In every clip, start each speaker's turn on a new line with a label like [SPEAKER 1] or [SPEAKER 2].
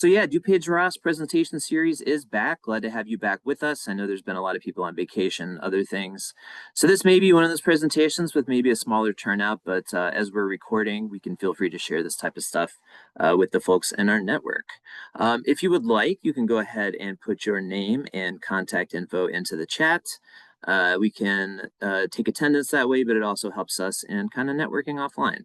[SPEAKER 1] So yeah, DuPage ROSC presentation series is back. Glad to have you back with us. I know there's been a lot of people on vacation, other things. So this may be one of those presentations with maybe a smaller turnout, but as we're recording, we can feel free to share this type of stuff with the folks in our network. If you would like, you can go ahead and put your name and contact info into the chat. We can take attendance that way, but it also helps us in kind of networking offline.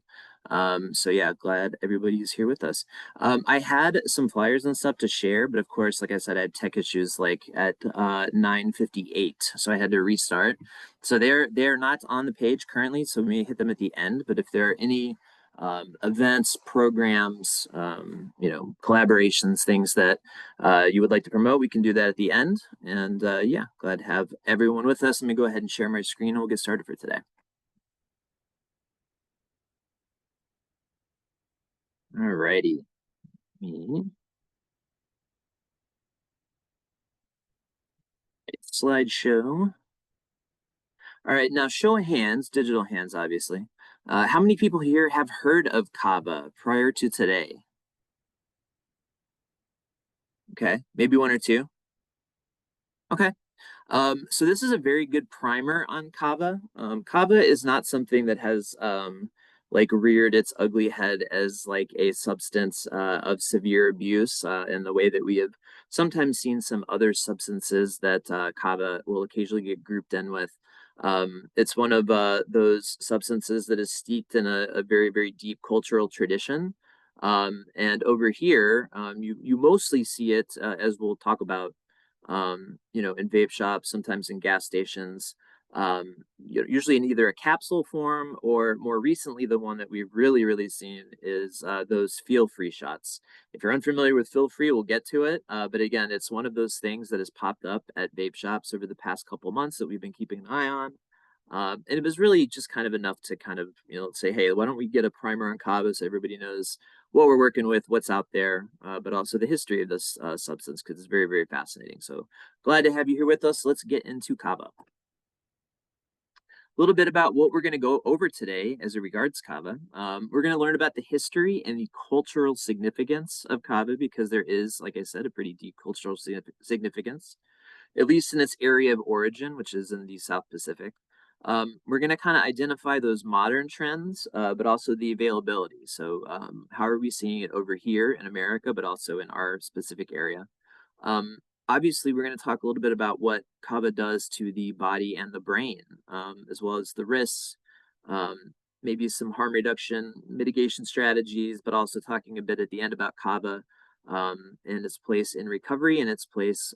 [SPEAKER 1] So yeah, glad everybody's here with us. I had some flyers and stuff to share, but of course, like I said, I had tech issues like at 9:58, so I had to restart. So they're not on the page currently, so we may hit them at the end. But if there are any events, programs, collaborations, things that you would like to promote, we can do that at the end. And yeah, glad to have everyone with us. Let me go ahead and share my screen, and we'll get started for today. All righty. Slideshow. All right, now show of hands, digital hands, obviously. How many people here have heard of Kava prior to today? Okay, maybe one or two. Okay. So this is a very good primer on Kava. Kava is not something that has like reared its ugly head as like a substance of severe abuse in the way that we have sometimes seen some other substances that Kava will occasionally get grouped in with. It's one of those substances that is steeped in a very, very deep cultural tradition. And over here, you mostly see it, as we'll talk about, in vape shops, sometimes in gas stations, usually in either a capsule form or more recently, the one that we've really seen is those feel-free shots. If you're unfamiliar with feel-free, we'll get to it. But again, it's one of those things that has popped up at vape shops over the past couple months that we've been keeping an eye on. And it was really just kind of enough to kind of, say, hey, why don't we get a primer on Kava so everybody knows what we're working with, what's out there, but also the history of this substance because it's very, very fascinating. So glad to have you here with us. Let's get into Kava. A little bit about what we're going to go over today as it regards Kava. We're going to learn about the history and the cultural significance of Kava because there is, like I said, a pretty deep cultural significance, at least in its area of origin, which is in the South Pacific. We're going to kind of identify those modern trends, but also the availability. So, how are we seeing it over here in America, but also in our specific area? Obviously, we're going to talk a little bit about what Kava does to the body and the brain, as well as the risks, maybe some harm reduction mitigation strategies, but also talking a bit at the end about Kava and its place in recovery and its place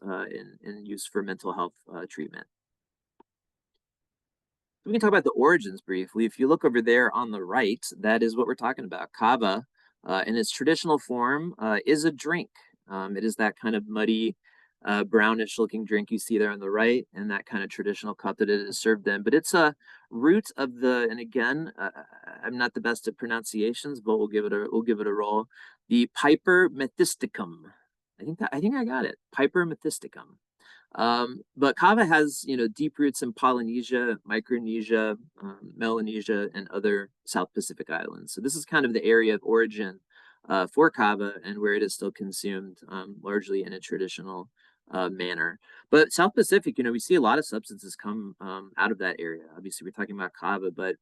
[SPEAKER 1] in use for mental health treatment. We can talk about the origins briefly. If you look over there on the right, that is what we're talking about. Kava, in its traditional form, is a drink. It is that kind of muddy, brownish looking drink you see there on the right, and that kind of traditional cup that it is served in. But it's a root of the, and again, I'm not the best at pronunciations, but we'll give it a roll. The Piper methysticum. I think I got it. Piper methysticum. But Kava has, deep roots in Polynesia, Micronesia, Melanesia, and other South Pacific islands. So this is kind of the area of origin for Kava and where it is still consumed largely in a traditional manner. But South Pacific, we see a lot of substances come out of that area. Obviously, we're talking about Kava, but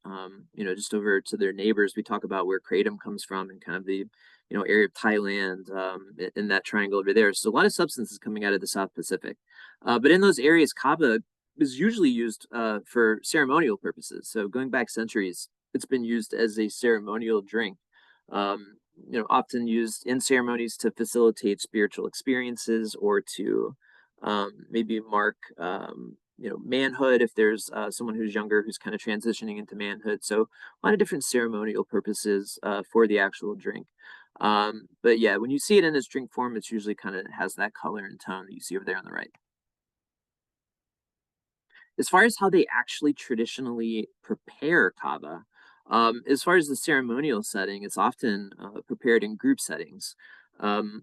[SPEAKER 1] just over to their neighbors, we talk about where kratom comes from and kind of the area of Thailand in that triangle over there. So a lot of substances coming out of the South Pacific. But in those areas, Kava is usually used for ceremonial purposes. So going back centuries, it's been used as a ceremonial drink. Often used in ceremonies to facilitate spiritual experiences or to maybe mark, manhood if there's someone who's younger who's kind of transitioning into manhood. So a lot of different ceremonial purposes for the actual drink. But yeah, when you see it in its drink form, it's usually kind of has that color and tone that you see over there on the right. As far as how they actually traditionally prepare kava, as far as the ceremonial setting, it's often prepared in group settings. In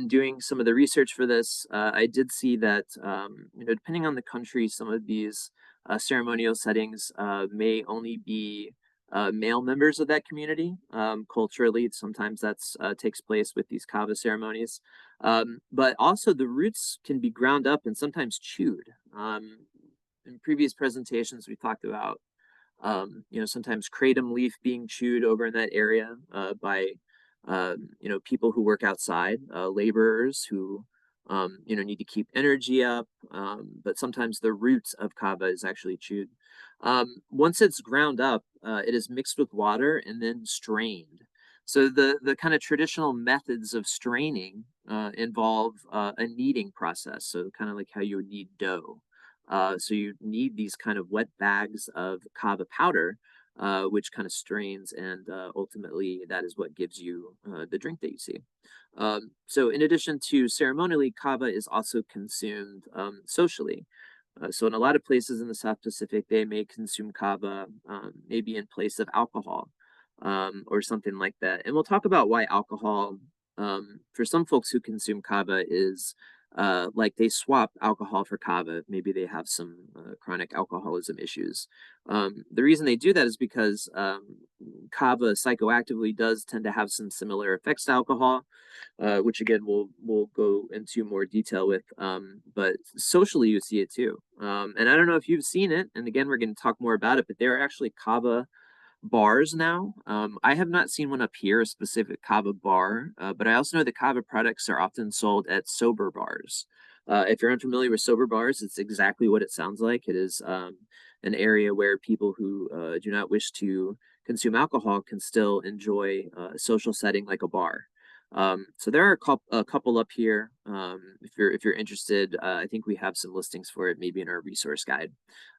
[SPEAKER 1] doing some of the research for this, I did see that, depending on the country, some of these ceremonial settings may only be male members of that community. Culturally, sometimes that's takes place with these kava ceremonies. But also the roots can be ground up and sometimes chewed. In previous presentations, we talked about sometimes kratom leaf being chewed over in that area by people who work outside, laborers who need to keep energy up. But sometimes the roots of kava is actually chewed. Once it's ground up, it is mixed with water and then strained. So the kind of traditional methods of straining involve a kneading process. So kind of like how you would knead dough. So you need these kind of wet bags of kava powder, which kind of strains, and ultimately that is what gives you the drink that you see. So in addition to ceremonially, kava is also consumed socially. So in a lot of places in the South Pacific, they may consume kava maybe in place of alcohol or something like that. And we'll talk about why alcohol, for some folks who consume kava, is like they swap alcohol for kava. Maybe they have some chronic alcoholism issues. The reason they do that is because kava psychoactively does tend to have some similar effects to alcohol, which again we'll go into more detail with. But socially, you see it too. And I don't know if you've seen it. And again, we're going to talk more about it. But there are actually kava bars now. I have not seen one up here, a specific kava bar, but I also know that kava products are often sold at sober bars. If you're unfamiliar with sober bars, it's exactly what it sounds like. It is an area where people who do not wish to consume alcohol can still enjoy a social setting like a bar. So there are a couple up here. If you're interested, I think we have some listings for it, maybe in our resource guide.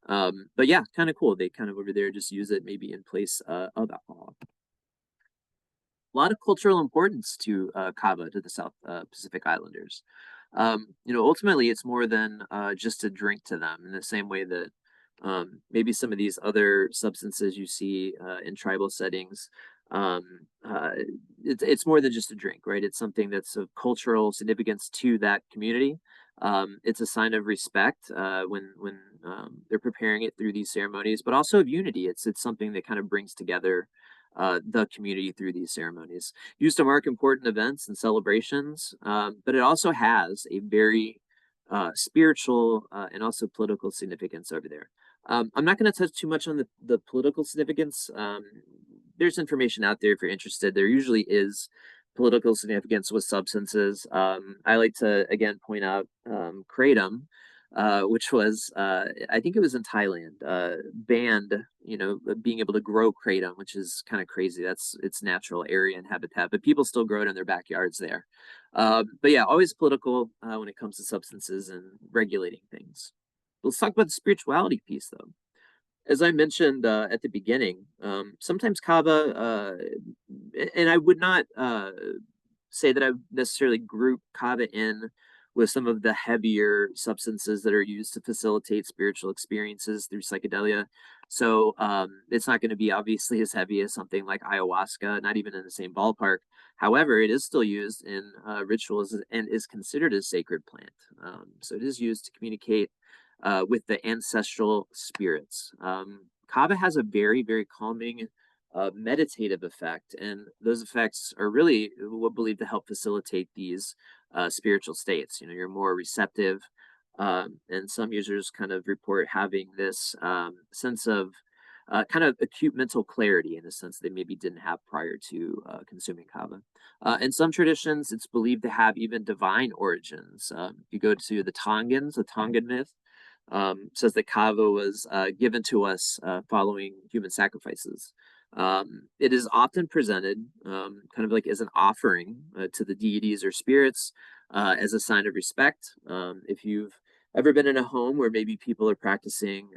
[SPEAKER 1] But yeah, kind of cool. They kind of over there just use it maybe in place of alcohol. A lot of cultural importance to kava to the South Pacific Islanders. Ultimately, it's more than just a drink to them, in the same way that maybe some of these other substances you see in tribal settings. Um, uh, it's more than just a drink, right? It's something that's of cultural significance to that community. It's a sign of respect when they're preparing it through these ceremonies, but also of unity. It's something that kind of brings together the community through these ceremonies, used to mark important events and celebrations. But it also has a very spiritual and also political significance over there. I'm not going to touch too much on the political significance. There's information out there if you're interested. There usually is political significance with substances. I like to again point out kratom, which was I think it was in Thailand, banned. Being able to grow kratom, which is kind of crazy. That's its natural area and habitat, but people still grow it in their backyards there. But yeah, always political when it comes to substances and regulating things. Let's talk about the spirituality piece, though. As I mentioned at the beginning, sometimes kava, and I would not say that I would necessarily group kava in with some of the heavier substances that are used to facilitate spiritual experiences through psychedelia. So it's not going to be obviously as heavy as something like ayahuasca, not even in the same ballpark. However, it is still used in rituals and is considered a sacred plant. So it is used to communicate with the ancestral spirits. Kava has a very, very calming, meditative effect, and those effects are really what believed to help facilitate these spiritual states. You're more receptive, and some users kind of report having this sense of kind of acute mental clarity in a sense they maybe didn't have prior to consuming kava. In some traditions, it's believed to have even divine origins. If you go to the Tongans, the Tongan myth, says that kava was given to us following human sacrifices. It is often presented kind of like as an offering to the deities or spirits as a sign of respect. If you've ever been in a home where maybe people are practicing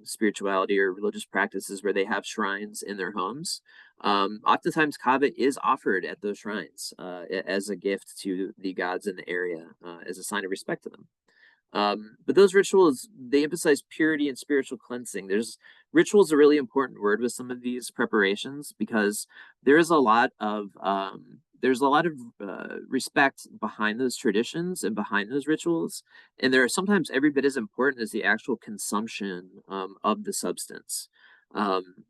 [SPEAKER 1] spirituality or religious practices where they have shrines in their homes, oftentimes kava is offered at those shrines as a gift to the gods in the area as a sign of respect to them. But those rituals, they emphasize purity and spiritual cleansing. Ritual is a really important word with some of these preparations because there is a lot of respect behind those traditions and behind those rituals, and they're sometimes every bit as important as the actual consumption of the substance.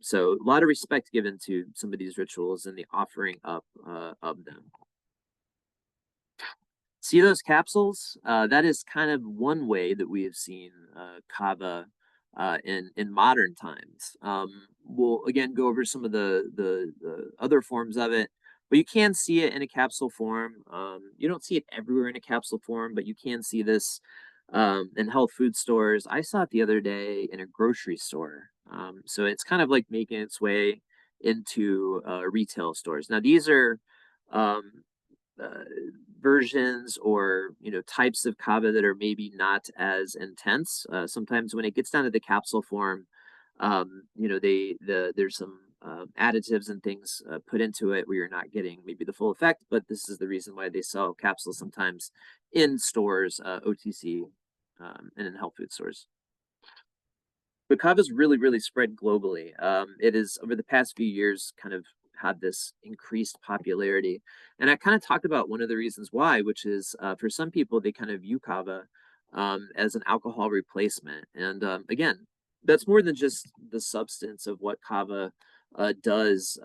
[SPEAKER 1] So a lot of respect given to some of these rituals and the offering up of them. See those capsules? That is kind of one way that we have seen kava in modern times. We'll again go over some of the other forms of it, but you can see it in a capsule form. You don't see it everywhere in a capsule form, but you can see this in health food stores. I saw it the other day in a grocery store. So it's kind of like making its way into retail stores. Now these are um, uh, versions or types of kava that are maybe not as intense. Sometimes when it gets down to the capsule form, there's some additives and things put into it where you're not getting maybe the full effect. But this is the reason why they sell capsules sometimes in stores, OTC, and in health food stores. But Kava's really, really spread globally. It is over the past few years kind of had this increased popularity. And I kind of talked about one of the reasons why, which is for some people, they kind of view Kava as an alcohol replacement. And again, that's more than just the substance of what Kava does,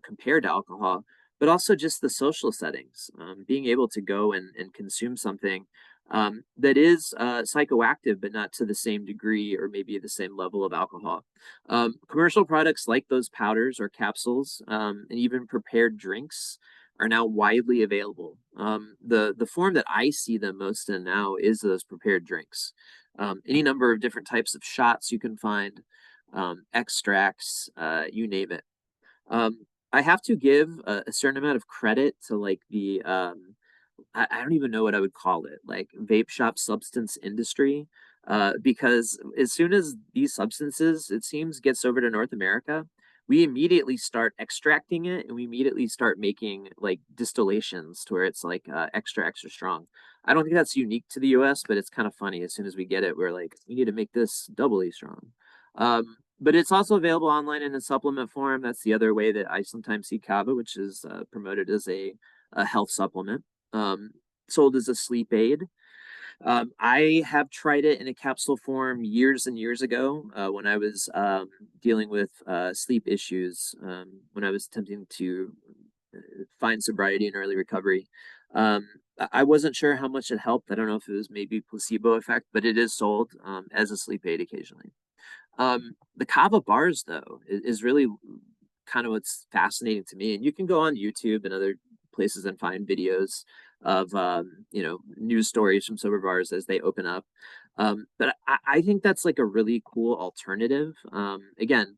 [SPEAKER 1] compared to alcohol, but also just the social settings, being able to go and consume something that is psychoactive, but not to the same degree or maybe the same level of alcohol. Commercial products like those powders or capsules, and even prepared drinks are now widely available. The form that I see them most in now is those prepared drinks. Any number of different types of shots you can find, extracts, you name it. I have to give a certain amount of credit to like the I don't even know what I would call it, like vape shop substance industry. Because as soon as these substances, it seems, gets over to North America, we immediately start extracting it and we immediately start making like distillations to where it's like extra, extra strong. I don't think that's unique to the US, but it's kind of funny. As soon as we get it, we're like, we need to make this doubly strong. But it's also available online in a supplement form. That's the other way that I sometimes see kava, which is promoted as a health supplement, um, sold as a sleep aid. I have tried it in a capsule form years and years ago when I was dealing with sleep issues, when I was attempting to find sobriety and early recovery. I wasn't sure how much it helped. I don't know if it was maybe placebo effect, but it is sold as a sleep aid occasionally. The kava bars, though, is really kind of what's fascinating to me. And you can go on YouTube and other places and find videos of news stories from sober bars as they open up. But I think that's like a really cool alternative. Again,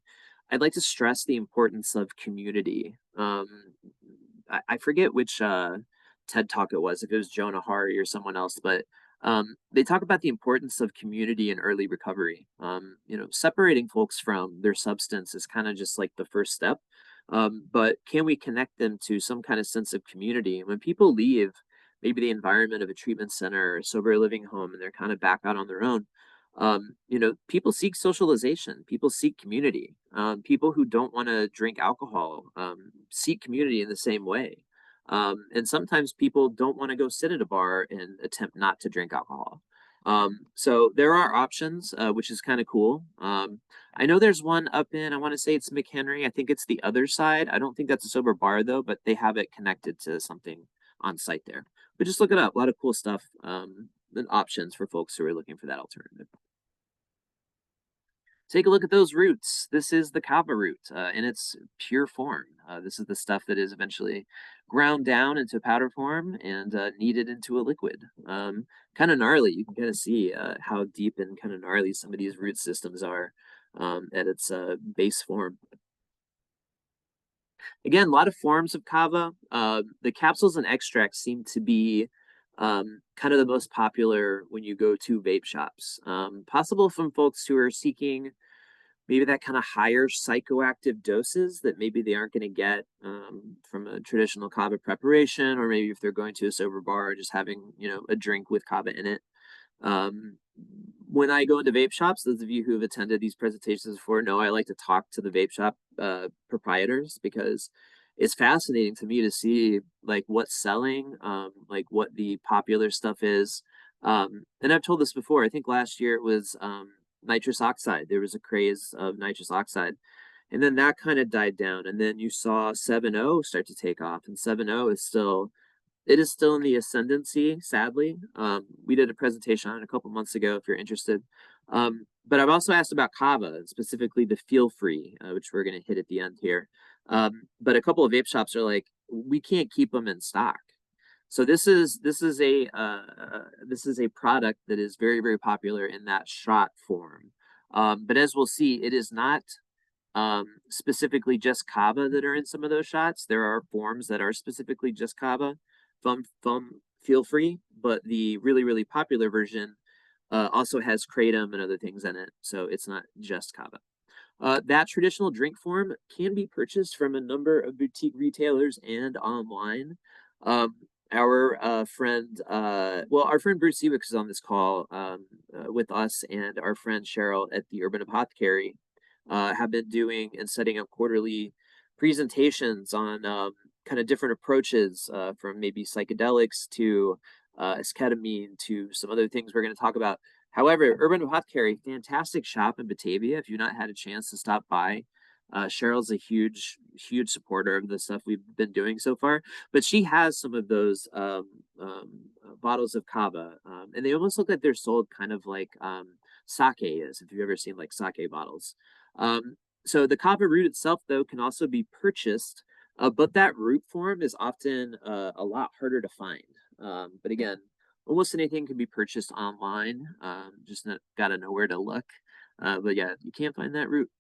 [SPEAKER 1] I'd like to stress the importance of community. I forget which TED talk it was, if it was Jonah Hari or someone else, but they talk about the importance of community in early recovery. Separating folks from their substance is kind of just like the first step. But can we connect them to some kind of sense of community? And when people leave maybe the environment of a treatment center or sober living home and they're kind of back out on their own, people seek socialization, people seek community. People who don't want to drink alcohol seek community in the same way. And sometimes people don't want to go sit at a bar and attempt not to drink alcohol. So there are options, which is kind of cool. I know there's one up in, I want to say it's McHenry. I think it's the other side. I don't think that's a sober bar though, but they have it connected to something on site there. But just look it up. A lot of cool stuff and options for folks who are looking for that alternative. Take a look at those roots. This is the kava root in its pure form. This is the stuff that is eventually ground down into powder form and kneaded into a liquid. Kind of gnarly. You can kind of see how deep and kind of gnarly some of these root systems are at its base form. Again, a lot of forms of kava. The capsules and extracts seem to be kind of the most popular when you go to vape shops. Possible from folks who are seeking maybe that kind of higher psychoactive doses that maybe they aren't going to get from a traditional kava preparation, or maybe if they're going to a sober bar, just having a drink with kava in it. When I go into vape shops, those of you who have attended these presentations before know I like to talk to the vape shop proprietors, because it's fascinating to me to see like what's selling, like what the popular stuff is. And I've told this before. I think last year it was nitrous oxide. There was a craze of nitrous oxide. And then that kind of died down. And then you saw 7.0 start to take off. And 7.0 is still, it is still in the ascendancy, sadly. We did a presentation on it a couple months ago if you're interested. But I've also asked about Kava, specifically the feel free, which we're going to hit at the end here. But a couple of vape shops are like, we can't keep them in stock. So this is a product that is very, very popular in that shot form. But as we'll see, it is not specifically just Kava that are in some of those shots. There are forms that are specifically just Kava, foam feel free, but the really, really popular version also has kratom and other things in it. So it's not just Kava. That traditional drink form can be purchased from a number of boutique retailers and online. Our friend, our friend Bruce Seawick is on this call with us, and our friend Cheryl at the Urban Apothecary have been doing and setting up quarterly presentations on kind of different approaches from maybe psychedelics to esketamine to some other things we're going to talk about. However, Urban Apothecary, fantastic shop in Batavia. If you've not had a chance to stop by, Cheryl's a huge, huge supporter of the stuff we've been doing so far. But she has some of those bottles of Kava, and they almost look like they're sold kind of like sake is, if you've ever seen like sake bottles. So the Kava root itself, though, can also be purchased, but that root form is often a lot harder to find. But again, almost anything can be purchased online. Just got to know where to look. But yeah, you can't find that root.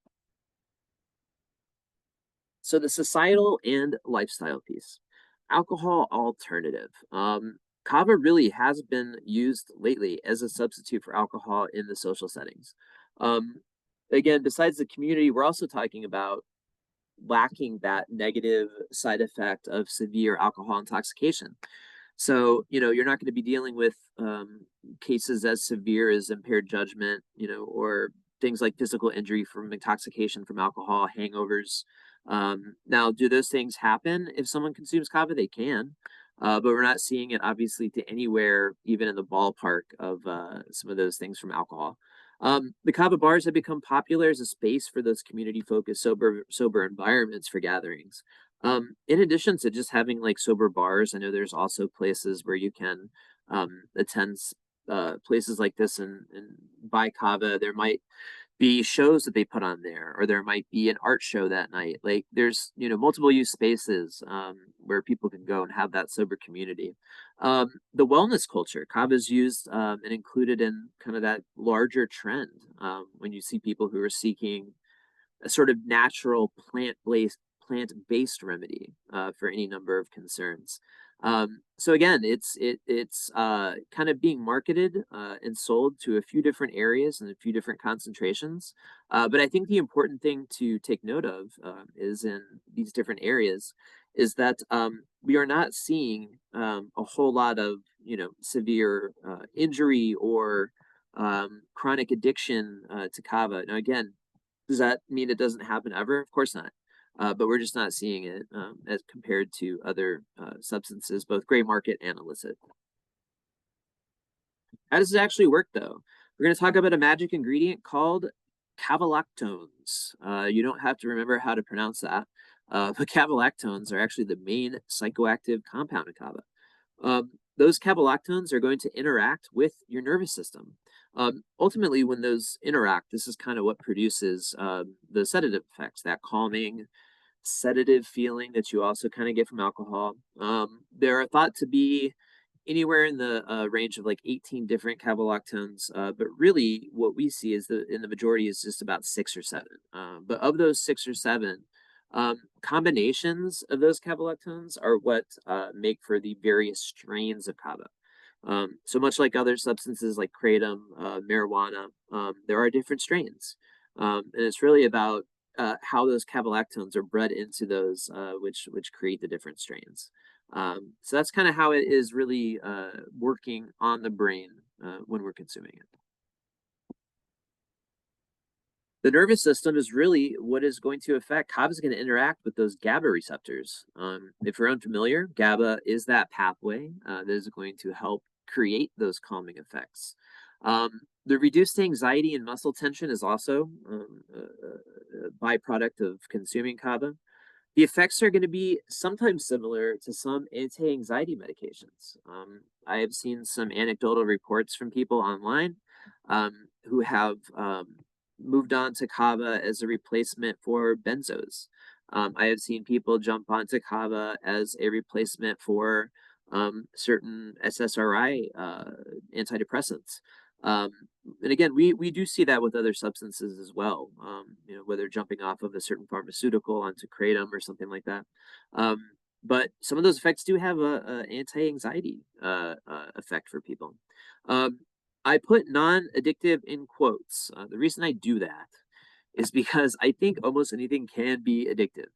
[SPEAKER 1] So the societal and lifestyle piece, alcohol alternative. Kava really has been used lately as a substitute for alcohol in the social settings. Um, Again, besides the community, we're also talking about lacking that negative side effect of severe alcohol intoxication. So, you're not going to be dealing with cases as severe as impaired judgment, or things like physical injury from intoxication from alcohol, hangovers. Now, do those things happen if someone consumes kava? They can, but we're not seeing it obviously to anywhere, even in the ballpark of some of those things from alcohol. The kava bars have become popular as a space for those community-focused, sober environments for gatherings. In addition to just having like sober bars, I know there's also places where you can attend places like this and buy kava. There might be shows that they put on there, or there might be an art show that night. Like there's multiple use spaces where people can go and have that sober community. The wellness culture, kava is used and included in kind of that larger trend when you see people who are seeking a sort of natural plant-based remedy for any number of concerns. So again, it's kind of being marketed and sold to a few different areas and a few different concentrations. But I think the important thing to take note of is in these different areas is that we are not seeing a whole lot of severe injury or chronic addiction to kava. Now again, does that mean it doesn't happen ever? Of course not. But we're just not seeing it as compared to other substances, both gray market and illicit. How does it actually work, though? We're going to talk about a magic ingredient called cavalactones. You don't have to remember how to pronounce that, but cavalactones are actually the main psychoactive compound in kava. Those cavalactones are going to interact with your nervous system. Ultimately, when those interact, this is kind of what produces the sedative effects, that calming, sedative feeling that you also kind of get from alcohol. There are thought to be anywhere in the range of like 18 different cavalactones, but really what we see is in the majority is just about 6 or 7. But of those 6 or 7, combinations of those cavalactones are what make for the various strains of kava. So much like other substances like kratom, marijuana, there are different strains. And it's really about how those cavalactones are bred into those, which create the different strains. So that's kind of how it is really working on the brain when we're consuming it. The nervous system is really what is going to affect. Kava is going to interact with those GABA receptors. If you're unfamiliar, GABA is that pathway that is going to help create those calming effects. The reduced anxiety and muscle tension is also a byproduct of consuming kava. The effects are going to be sometimes similar to some anti-anxiety medications. I have seen some anecdotal reports from people online who have moved on to kava as a replacement for benzos. I have seen people jump onto kava as a replacement for certain SSRI antidepressants. Um, and again, we do see that with other substances as well. Whether jumping off of a certain pharmaceutical onto kratom or something like that. Um, but some of those effects do have a anti-anxiety effect for people. Um, I put non-addictive in quotes. The reason I do that is because I think almost anything can be addictive.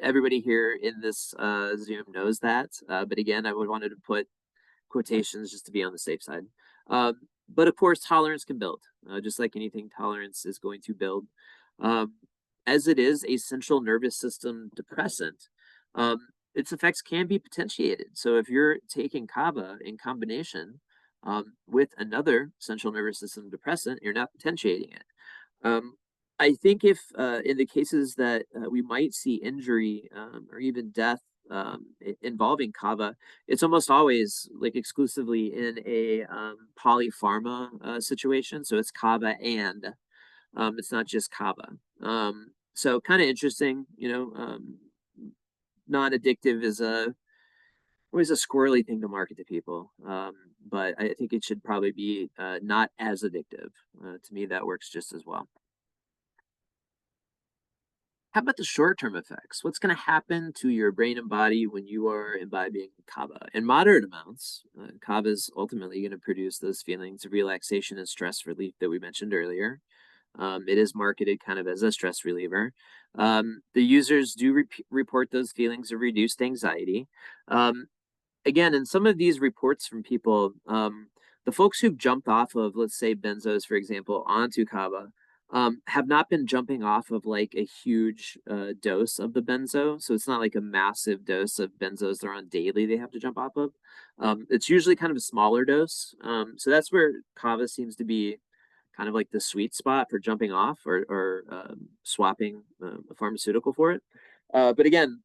[SPEAKER 1] Everybody here in this Zoom knows that, but again, I would wanted to put quotations just to be on the safe side. But of course, tolerance can build, just like anything, tolerance is going to build. Um, as it is a central nervous system depressant, its effects can be potentiated. So if you're taking Kava in combination with another central nervous system depressant, you're not potentiating it. Um, I think if in the cases that we might see injury or even death involving kava, it's almost always like exclusively in a polypharma situation. So it's kava and it's not just kava. So kind of interesting, non-addictive is a always a squirrely thing to market to people. But I think it should probably be not as addictive. To me, that works just as well. How about the short-term effects? What's going to happen to your brain and body when you are imbibing kava? In moderate amounts, kava is ultimately going to produce those feelings of relaxation and stress relief that we mentioned earlier. It is marketed kind of as a stress reliever. The users do report those feelings of reduced anxiety. Um, Again, in some of these reports from people, the folks who've jumped off of, let's say, benzos, for example, onto kava, have not been jumping off of like a huge dose of the benzo. So it's not like a massive dose of benzos they're on daily they have to jump off of. It's usually kind of a smaller dose. So that's where kava seems to be kind of like the sweet spot for jumping off or swapping a pharmaceutical for it. But again,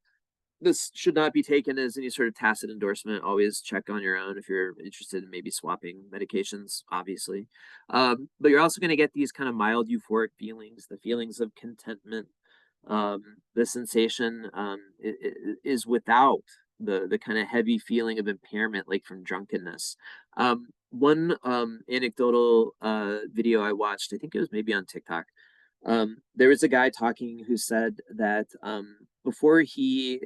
[SPEAKER 1] this should not be taken as any sort of tacit endorsement. Always check on your own if you're interested in maybe swapping medications, obviously. But you're also going to get these kind of mild euphoric feelings, the feelings of contentment. The sensation is without the kind of heavy feeling of impairment, like from drunkenness. One anecdotal video I watched, I think it was maybe on TikTok, there was a guy talking who said that before he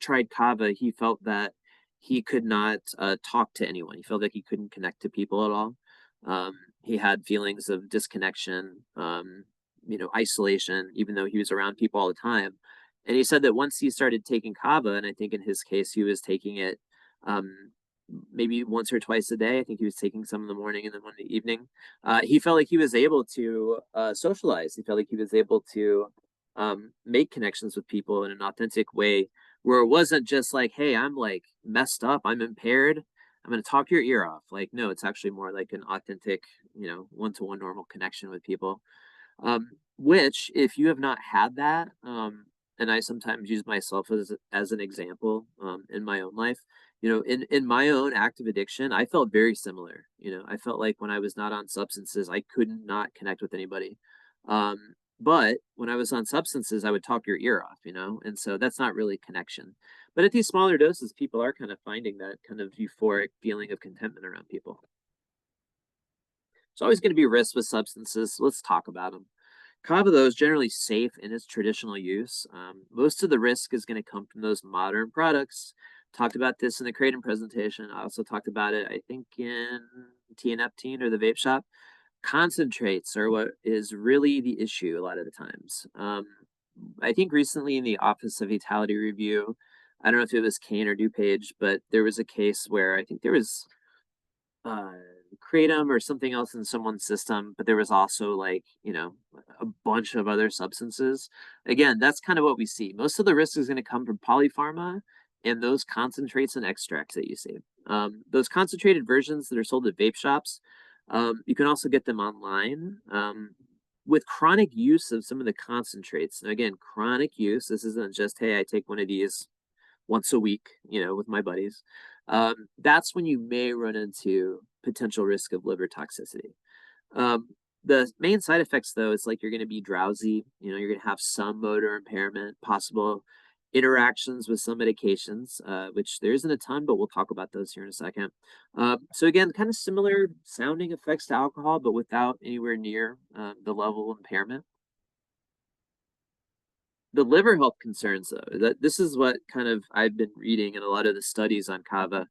[SPEAKER 1] tried Kava, he felt that he could not talk to anyone. He felt like he couldn't connect to people at all. He had feelings of disconnection, isolation, even though he was around people all the time. And he said that once he started taking Kava, and I think in his case, he was taking it um, maybe once or twice a day. I think he was taking some in the morning and then one in the evening. He felt like he was able to socialize. He felt like he was able to make connections with people in an authentic way where it wasn't just like, hey, I'm like messed up, I'm impaired, I'm going to talk your ear off. Like, no, it's actually more like an authentic, one-to-one normal connection with people. Which, if you have not had that, and I sometimes use myself as an example in my own life, in my own active addiction, I felt very similar. I felt like when I was not on substances, I could not connect with anybody. But when I was on substances, I would talk your ear off, and so that's not really connection. But at these smaller doses, people are kind of finding that kind of euphoric feeling of contentment around people. There's always going to be risks with substances. So let's talk about them. Kava, though, is generally safe in its traditional use. Most of the risk is going to come from those modern products. Talked about this in the Kratom presentation. I also talked about it, I think, in TNF Teen or the Vape Shop. Concentrates are what is really the issue a lot of the times. I think recently in the Office of Fatality Review, I don't know if it was Kane or DuPage, but there was a case where I think there was uh, kratom or something else in someone's system, but there was also like, a bunch of other substances. Again, that's kind of what we see. Most of the risk is going to come from polypharma and those concentrates and extracts that you see. Those concentrated versions that are sold at vape shops, You can also get them online. With chronic use of some of the concentrates, and again, chronic use, this isn't just, hey, I take one of these once a week, with my buddies. That's when you may run into potential risk of liver toxicity. Um, the main side effects, though, is like you're going to be drowsy. You're going to have some motor impairment, possible interactions with some medications, which there isn't a ton, but we'll talk about those here in a second. So again, kind of similar sounding effects to alcohol, but without anywhere near the level of impairment. The liver health concerns, though, that this is what kind of I've been reading in a lot of the studies on Kava.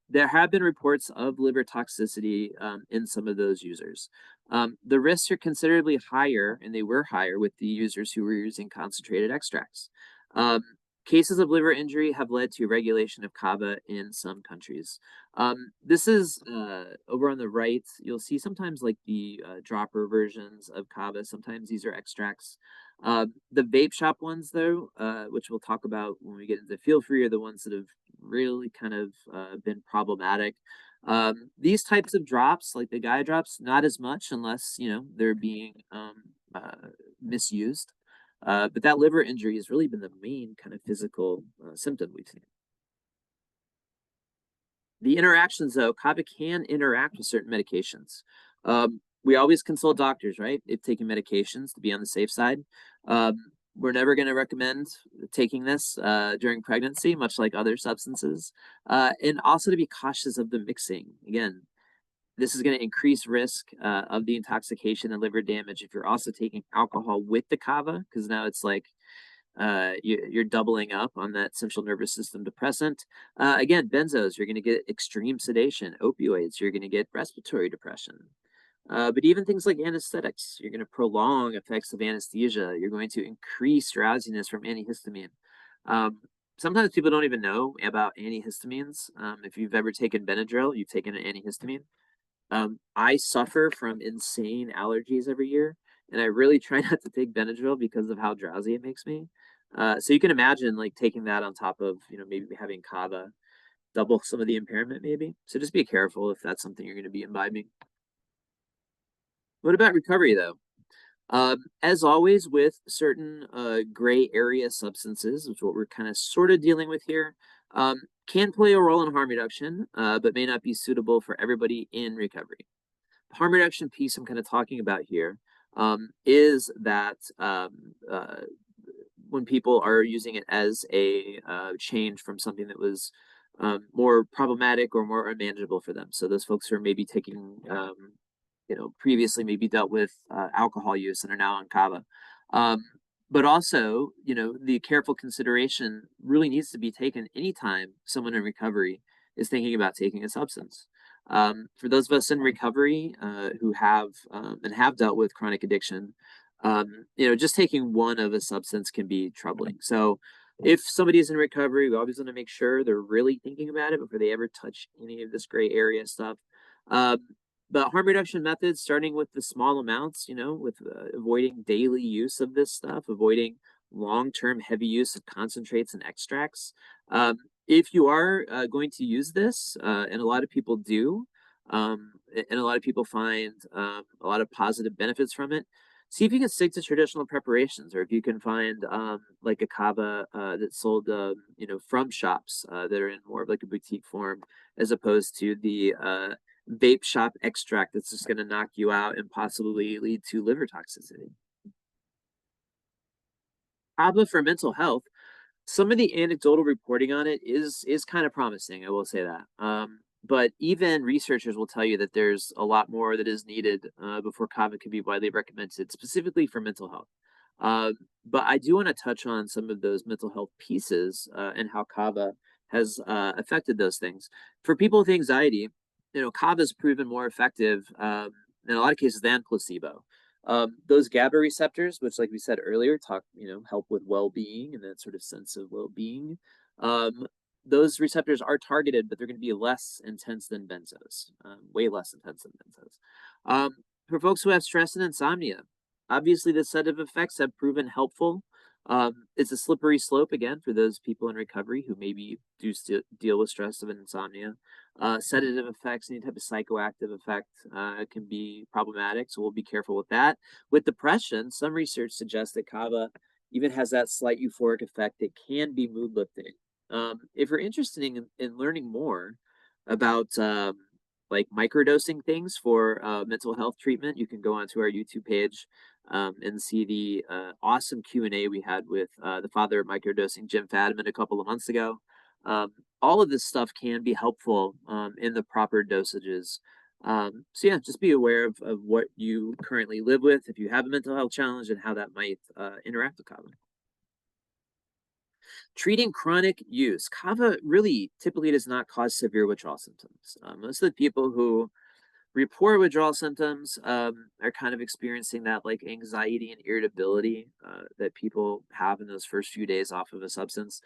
[SPEAKER 1] There have been reports of liver toxicity in some of those users. The risks are considerably higher, and they were higher with the users who were using concentrated extracts. Um, Cases of liver injury have led to regulation of Kava in some countries. This is over on the right. You'll see sometimes like the dropper versions of Kava. Sometimes these are extracts. The vape shop ones, though, which we'll talk about when we get into feel free, are the ones that have really kind of been problematic. These types of drops, like the guy drops, not as much unless they're being misused. But that liver injury has really been the main kind of physical symptom we've seen. The interactions, though, Kava can interact with certain medications. We always consult doctors, right? If taking medications to be on the safe side. We're never going to recommend taking this during pregnancy, much like other substances. And also to be cautious of the mixing. Again, this is going to increase risk of the intoxication and liver damage if you're also taking alcohol with the Kava, because now it's like you're doubling up on that central nervous system depressant. Again, benzos, you're going to get extreme sedation. Opioids, you're going to get respiratory depression. But even things like anesthetics, you're going to prolong effects of anesthesia. You're going to increase drowsiness from antihistamine. Sometimes people don't even know about antihistamines. If you've ever taken Benadryl, you've taken an antihistamine. I suffer from insane allergies every year, and I really try not to take Benadryl because of how drowsy it makes me. So you can imagine like taking that on top of maybe having Kava, double some of the impairment maybe. So just be careful if that's something you're going to be imbibing. What about recovery though? As always with certain gray area substances, which is what we're kind of sort of dealing with here, can play a role in harm reduction, but may not be suitable for everybody in recovery. The harm reduction piece I'm kind of talking about here is that when people are using it as a change from something that was more problematic or more unmanageable for them. So those folks who are maybe taking previously maybe dealt with alcohol use and are now on Kava. But also, the careful consideration really needs to be taken anytime someone in recovery is thinking about taking a substance. For those of us in recovery who have and have dealt with chronic addiction, just taking one of a substance can be troubling. So if somebody is in recovery, we always want to make sure they're really thinking about it before they ever touch any of this gray area stuff. But harm reduction methods, starting with the small amounts, with avoiding daily use of this stuff, avoiding long-term heavy use of concentrates and extracts. If you are going to use this, and a lot of people do, and a lot of people find a lot of positive benefits from it, see if you can stick to traditional preparations, or if you can find like a Kava that's sold, from shops that are in more of like a boutique form, as opposed to the vape shop extract that's just going to knock you out and possibly lead to liver toxicity. Kava for mental health, some of the anecdotal reporting on it is kind of promising. I will say that. But even researchers will tell you that there's a lot more that is needed before Kava can be widely recommended, specifically for mental health. But I do want to touch on some of those mental health pieces and how Kava has affected those things. For people with anxiety, Kava is proven more effective in a lot of cases than placebo. Those GABA receptors, which, like we said earlier, help with well-being and that sort of sense of well-being. Those receptors are targeted, but they're going to be less intense than benzos, way less intense than benzos. For folks who have stress and insomnia, obviously the set of effects have proven helpful. It's a slippery slope again for those people in recovery who maybe do still deal with stress of insomnia. Sedative effects, any type of psychoactive effect can be problematic, so we'll be careful with that. With depression, some research suggests that kava even has that slight euphoric effect that can be mood lifting. If you're interested in learning more about like microdosing things for mental health treatment, you can go onto our YouTube page and see the awesome Q&A we had with the father of microdosing, Jim Fadiman, a couple of months ago. All of this stuff can be helpful in the proper dosages. So yeah, just be aware of what you currently live with, if you have a mental health challenge, and how that might interact with kava. Treating chronic use, kava really typically does not cause severe withdrawal symptoms. Most of the people who report withdrawal symptoms are kind of experiencing that like anxiety and irritability that people have in those first few days off of a substance.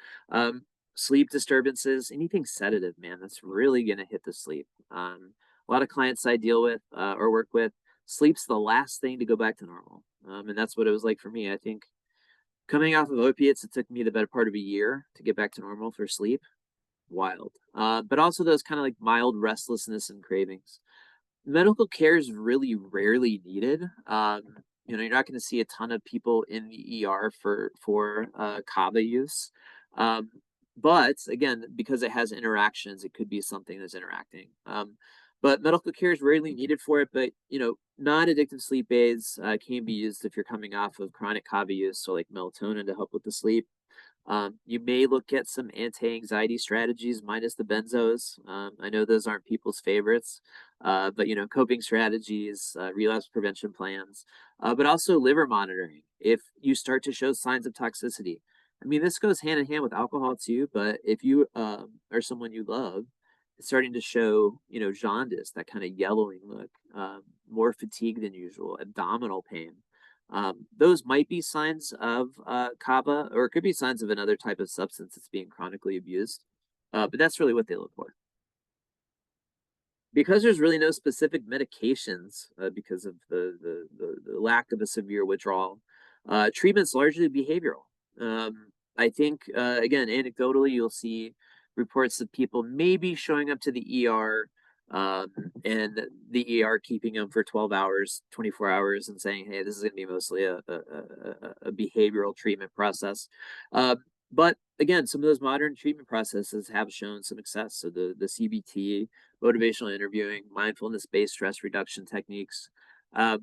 [SPEAKER 1] Sleep disturbances, anything sedative, man, that's really going to hit the sleep. A lot of clients I deal with or work with, sleep's the last thing to go back to normal. And that's what it was like for me. I think coming off of opiates, it took me the better part of a year to get back to normal for sleep. Wild. But also those kind of like mild restlessness and cravings. Medical care is really rarely needed. You're not going to see a ton of people in the ER for kava use. Um, but again, because it has interactions, it could be something that's interacting. But medical care is rarely needed for it. But non-addictive sleep aids can be used if you're coming off of chronic kava use, so like melatonin to help with the sleep. You may look at some anti-anxiety strategies minus the benzos. I know those aren't people's favorites, but coping strategies, relapse prevention plans, but also liver monitoring. If you start to show signs of toxicity, I mean, this goes hand in hand with alcohol too. But if you or someone you love is starting to show, jaundice, that kind of yellowing look, more fatigue than usual, abdominal pain, those might be signs of kava, or it could be signs of another type of substance that's being chronically abused. But that's really what they look for. Because there's really no specific medications because of the lack of a severe withdrawal, treatment's largely behavioral. I think, again, anecdotally, you'll see reports of people maybe showing up to the ER um, and the ER keeping them for 12 hours, 24 hours, and saying, hey, this is going to be mostly a behavioral treatment process. Uh, but again, some of those modern treatment processes have shown some success. So the CBT, motivational interviewing, mindfulness based stress reduction techniques. Um,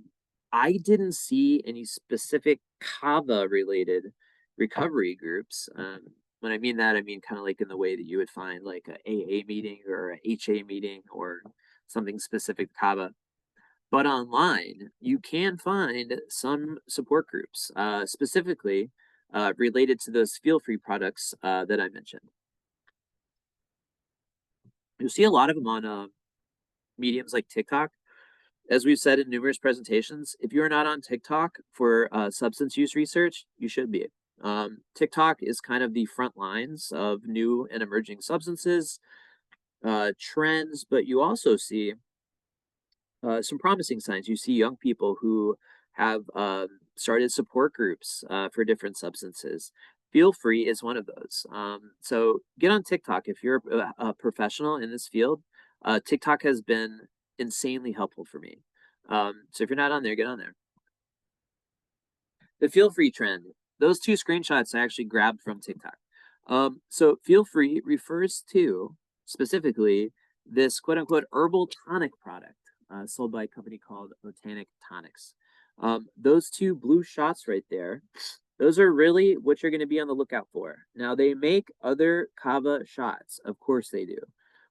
[SPEAKER 1] I didn't see any specific Kava related recovery groups. When I mean that, I mean kind of like in the way that you would find like a AA meeting or a HA meeting or something specific to Kava. But online, you can find some support groups, specifically related to those feel free products that I mentioned. You'll see a lot of them on mediums like TikTok. As we've said in numerous presentations, if you're not on TikTok for substance use research, you should be. TikTok is kind of the front lines of new and emerging substances, trends, but you also see some promising signs. You see young people who have started support groups for different substances. Feel free is one of those. So get on TikTok if you're a professional in this field. TikTok has been insanely helpful for me. So if you're not on there, get on there. The feel free trend. Those two screenshots I actually grabbed from TikTok. So feel free refers to specifically this quote unquote herbal tonic product sold by a company called Botanic Tonics. Those two blue shots right there, those are really what you're going to be on the lookout for. Now, they make other kava shots. Of course they do.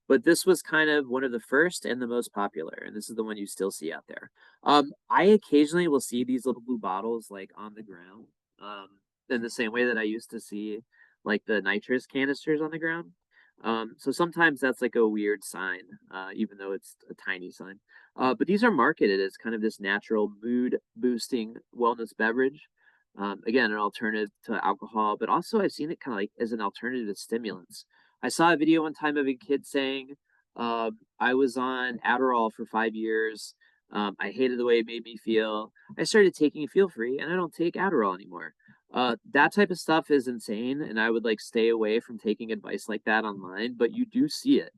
[SPEAKER 1] But this was kind of one of the first and the most popular, and this is the one you still see out there. I occasionally will see these little blue bottles like on the ground, in the same way that I used to see like the nitrous canisters on the ground. So sometimes that's like a weird sign, even though it's a tiny sign. But these are marketed as kind of this natural mood boosting wellness beverage. Again, an alternative to alcohol, but also I've seen it kind of like as an alternative to stimulants. I saw a video one time of a kid saying, I was on Adderall for 5 years. I hated the way it made me feel. I started taking Feel Free and I don't take Adderall anymore. That type of stuff is insane, and I would like stay away from taking advice like that online, but you do see it.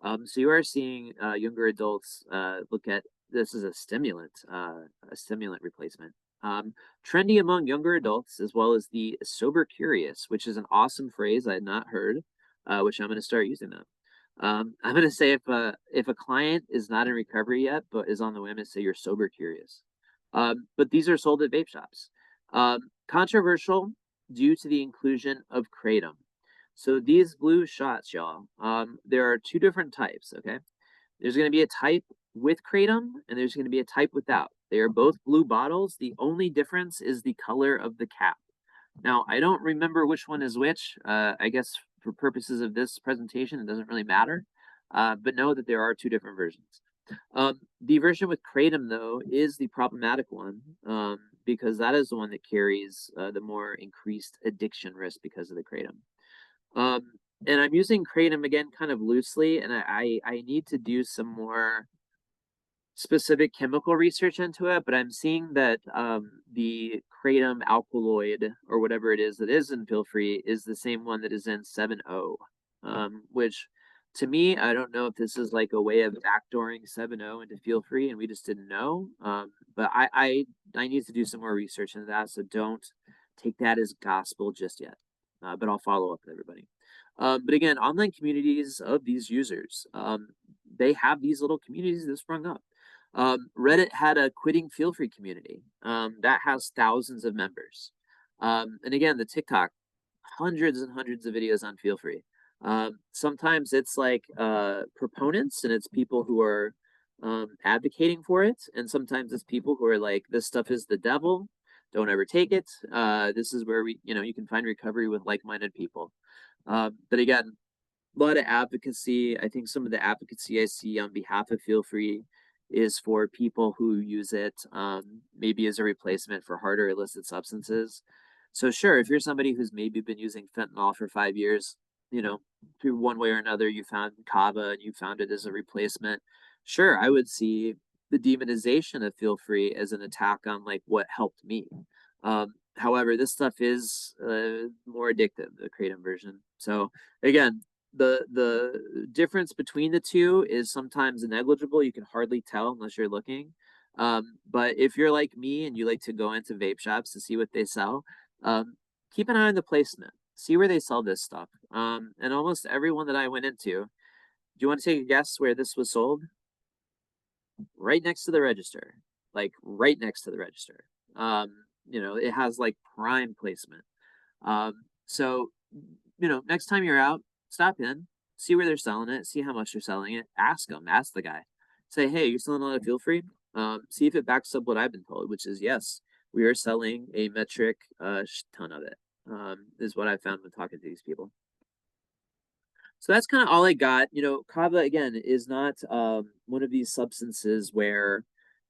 [SPEAKER 1] So you are seeing younger adults look at this as a stimulant replacement. Trendy among younger adults, as well as the sober curious, which is an awesome phrase I had not heard, which I'm going to start using that. I'm going to say if a client is not in recovery yet, but is on the whim, and say you're sober curious. But these are sold at vape shops. Controversial due to the inclusion of kratom. So these blue shots, y'all, there are two different types, okay? There's going to be a type with kratom, and there's going to be a type without. They are both blue bottles. The only difference is the color of the cap. Now, I don't remember which one is which. I guess for purposes of this presentation, it doesn't really matter. But know that there are two different versions. The version with kratom, though, is the problematic one because that is the one that carries the more increased addiction risk because of the kratom. And I'm using kratom again kind of loosely, and I need to do some more specific chemical research into it, but I'm seeing that the kratom alkaloid or whatever it is that is in Feel Free is the same one that is in 7.0, which to me, I don't know if this is like a way of backdooring 7.0 into Feel Free and we just didn't know. But I need to do some more research into that, so don't take that as gospel just yet. But I'll follow up with everybody. But again, online communities of these users, they have these little communities that sprung up. Reddit had a quitting Feel Free community that has thousands of members. And again, the TikTok, hundreds and hundreds of videos on Feel Free. Sometimes it's like proponents and it's people who are advocating for it. And sometimes it's people who are like, this stuff is the devil. Don't ever take it. This is where you can find recovery with like-minded people. But again, a lot of advocacy. I think some of the advocacy I see on behalf of Feel Free is for people who use it maybe as a replacement for harder illicit substances. So sure, if you're somebody who's maybe been using fentanyl for 5 years, through one way or another, you found Kava and you found it as a replacement. Sure, I would see the demonization of Feel Free as an attack on like what helped me. However, this stuff is more addictive, the kratom version. So again, the difference between the two is sometimes negligible. You can hardly tell unless you're looking. But if you're like me and you like to go into vape shops to see what they sell, keep an eye on the placement. See where they sell this stuff. And almost everyone that I went into, do you want to take a guess where this was sold? Right next to the register, like right next to the register. It has like prime placement. So, next time you're out, stop in, see where they're selling it, see how much they're selling it, ask them, ask the guy. Say, hey, you're selling a lot of Feel Free? See if it backs up what I've been told, which is yes, we are selling a metric ton of it, is what I found when talking to these people. So that's kind of all I got. Kava again is not one of these substances where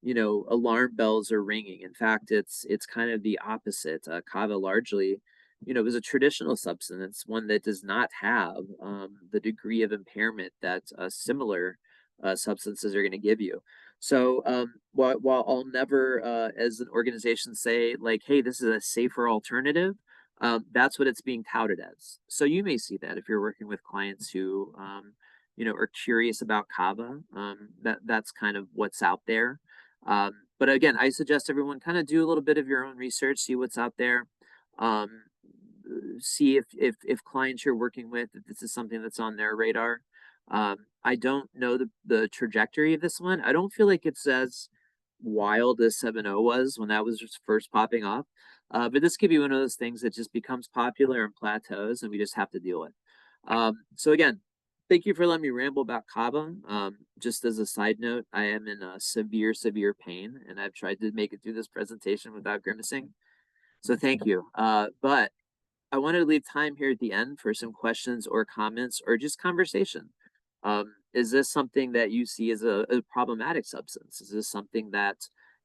[SPEAKER 1] alarm bells are ringing. In fact, it's kind of the opposite. Kava largely, is a traditional substance, one that does not have the degree of impairment that similar substances are going to give you. So while I'll never, as an organization, say like, hey, this is a safer alternative, that's what it's being touted as. So you may see that if you're working with clients who, are curious about Kava. That's kind of what's out there. But again, I suggest everyone kind of do a little bit of your own research, see what's out there. Um, See if clients you're working with, if this is something that's on their radar. I don't know the trajectory of this one. I don't feel like it's as wild as 7.0 was when that was just first popping off. But this could be one of those things that just becomes popular and plateaus, and we just have to deal with. So again, thank you for letting me ramble about Kava. Just as a side note, I am in a severe pain, and I've tried to make it through this presentation without grimacing. So thank you. But I wanted to leave time here at the end for some questions or comments or just conversation. Is this something that you see as a problematic substance? Is this something that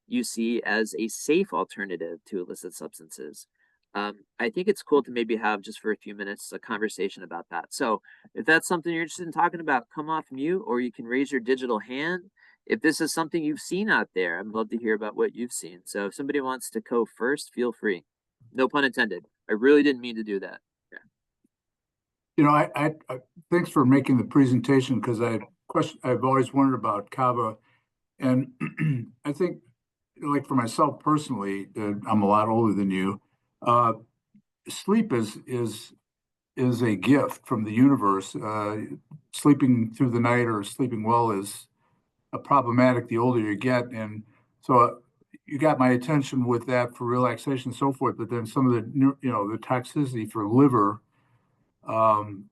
[SPEAKER 1] you see as a safe alternative to illicit substances? I think it's cool to maybe have just for a few minutes a conversation about that. So if that's something you're interested in talking about, come off mute or you can raise your digital hand. If this is something you've seen out there, I'd love to hear about what you've seen. So if somebody wants to go first, feel free. No pun intended. I really didn't mean to do that. Yeah.
[SPEAKER 2] I thanks for making the presentation because I've always wondered about Kava, and I think, like for myself personally, I'm a lot older than you. Uh, Sleep is a gift from the universe. Sleeping through the night or sleeping well is a problematic the older you get, and so you got my attention with that for relaxation and so forth. But then some of the toxicity for liver. Um,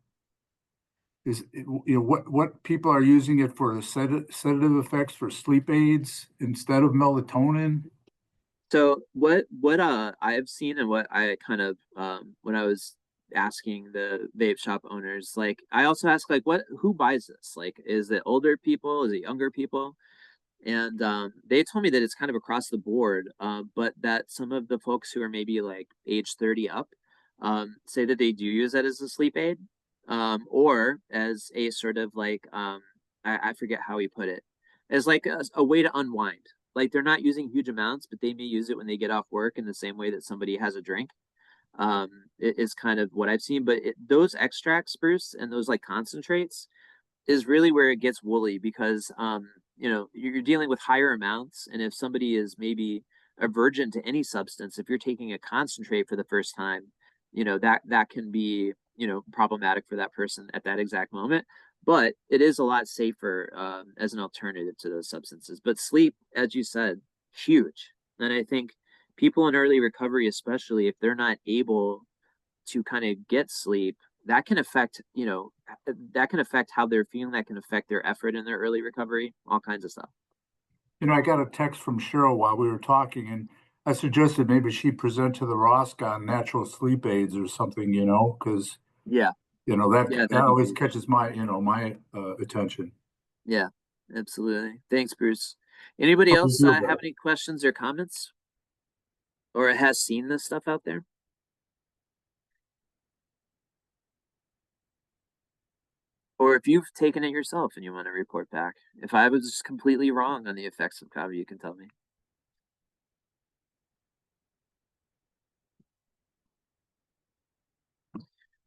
[SPEAKER 2] what people are using it for the sedative effects for sleep aids instead of melatonin.
[SPEAKER 1] So what I have seen and what I kind of when I was asking the vape shop owners, like I also ask like what who buys this? Like is it older people? Is it younger people? And they told me that it's kind of across the board, but that some of the folks who are maybe like age 30 up say that they do use that as a sleep aid, or as a sort of like I forget how he put it, as like a way to unwind. Like they're not using huge amounts, but they may use it when they get off work in the same way that somebody has a drink. It is kind of what I've seen, but those extracts, Bruce, and those like concentrates is really where it gets woolly because you're dealing with higher amounts, and if somebody is maybe a virgin to any substance, if you're taking a concentrate for the first time, that can be problematic for that person at that exact moment. But it is a lot safer as an alternative to those substances. But sleep, as you said, huge. And I think people in early recovery, especially if they're not able to kind of get sleep, that can affect, that can affect how they're feeling, that can affect their effort in their early recovery, all kinds of stuff.
[SPEAKER 2] I got a text from Cheryl while we were talking, and I suggested maybe she present to the ROSC on natural sleep aids or something, because
[SPEAKER 1] Yeah,
[SPEAKER 2] that
[SPEAKER 1] yeah,
[SPEAKER 2] that
[SPEAKER 1] that'd be
[SPEAKER 2] always
[SPEAKER 1] great.
[SPEAKER 2] catches my attention.
[SPEAKER 1] Yeah, absolutely. Thanks, Bruce. Anybody
[SPEAKER 2] How do you
[SPEAKER 1] else
[SPEAKER 2] feel
[SPEAKER 1] have
[SPEAKER 2] about
[SPEAKER 1] any questions or comments, or has seen this stuff out there? Or if you've taken it yourself and you want to report back. If I was just completely wrong on the effects of Kava, you can tell me.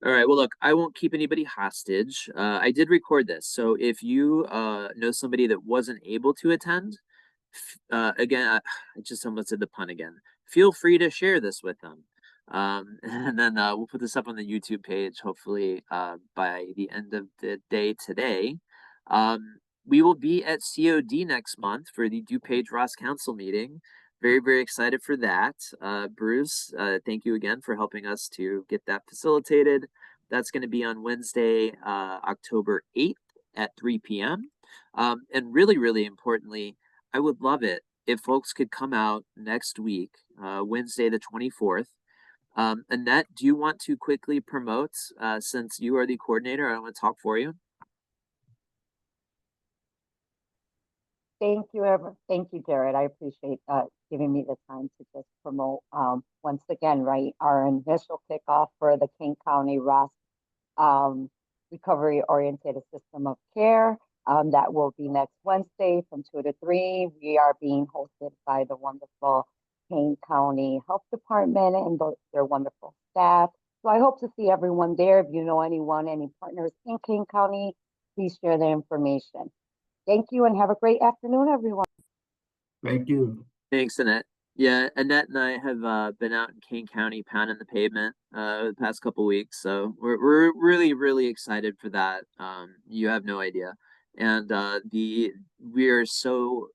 [SPEAKER 1] All right. Well, look, I won't keep anybody hostage. I did record this, so if you know somebody that wasn't able to attend, again, I just almost said the pun again. Feel free to share this with them, and then we'll put this up on the YouTube page. Hopefully, by the end of the day today, we will be at COD next month for the DuPage ROSC Council meeting. Very, very excited for that. Bruce, thank you again for helping us to get that facilitated. That's going to be on Wednesday, October 8th at 3 p.m. And really, really importantly, I would love it if folks could come out next week, Wednesday, the 24th. Annette, do you want to quickly promote, since you are the coordinator? I want to talk for you.
[SPEAKER 3] Thank you, thank you, Jarrett. I appreciate giving me the time to just promote once again, right? Our initial kickoff for the King County ROSC recovery oriented system of care. That will be next Wednesday from 2 to 3. We are being hosted by the wonderful King County Health Department and their wonderful staff. So I hope to see everyone there. If you know anyone, any partners in King County, please share the information. Thank you and have a great afternoon, everyone.
[SPEAKER 2] Thank you.
[SPEAKER 1] Thanks, Annette. Yeah, Annette and I have been out in Kane County pounding the pavement the past couple weeks, so we're really really excited for that. You have no idea, and the we are so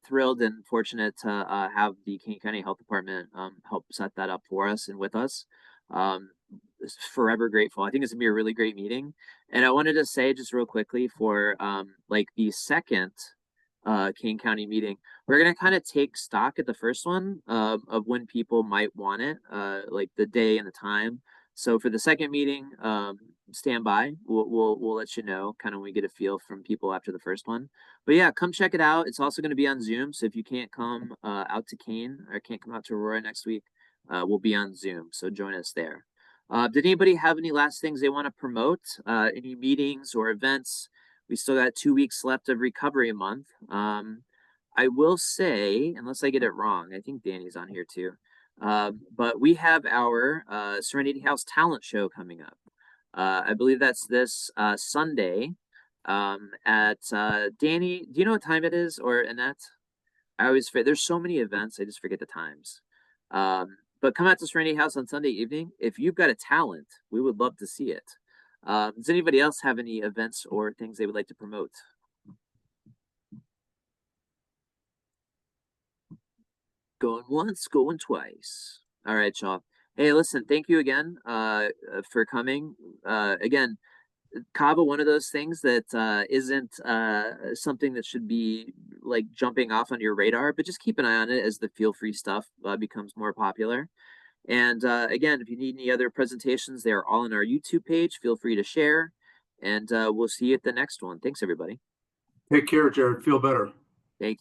[SPEAKER 1] thrilled and fortunate to have the Kane County Health Department help set that up for us and with us. Um, Forever grateful. I think it's gonna be a really great meeting, and I wanted to say just real quickly for like the second Kane County meeting, we're gonna kind of take stock at the first one of when people might want it, like the day and the time. So for the second meeting, stand by. We'll let you know kind of when we get a feel from people after the first one. But yeah, come check it out. It's also going to be on Zoom. So if you can't come out to Kane or can't come out to Aurora next week, we'll be on Zoom. So join us there. Did anybody have any last things they want to promote? Any meetings or events? We still got 2 weeks left of recovery month. I will say, unless I get it wrong, I think Danny's on here too. But we have our Serenity House talent show coming up. I believe that's this Sunday at Danny. Do you know what time it is, or Annette? I always forget. There's so many events, I just forget the times. But come out to Serenity House on Sunday evening. If you've got a talent, we would love to see it. Does anybody else have any events or things they would like to promote? Going once, going twice. All right, Sean. Hey, listen, thank you again for coming. Again, Kava, one of those things that isn't something that should be like jumping off on your radar, but just keep an eye on it as the feel free stuff becomes more popular. And again, if you need any other presentations, they are all on our YouTube page. Feel free to share, and we'll see you at the next one. Thanks, everybody.
[SPEAKER 2] Take care, Jared. Feel better.
[SPEAKER 1] Thank you.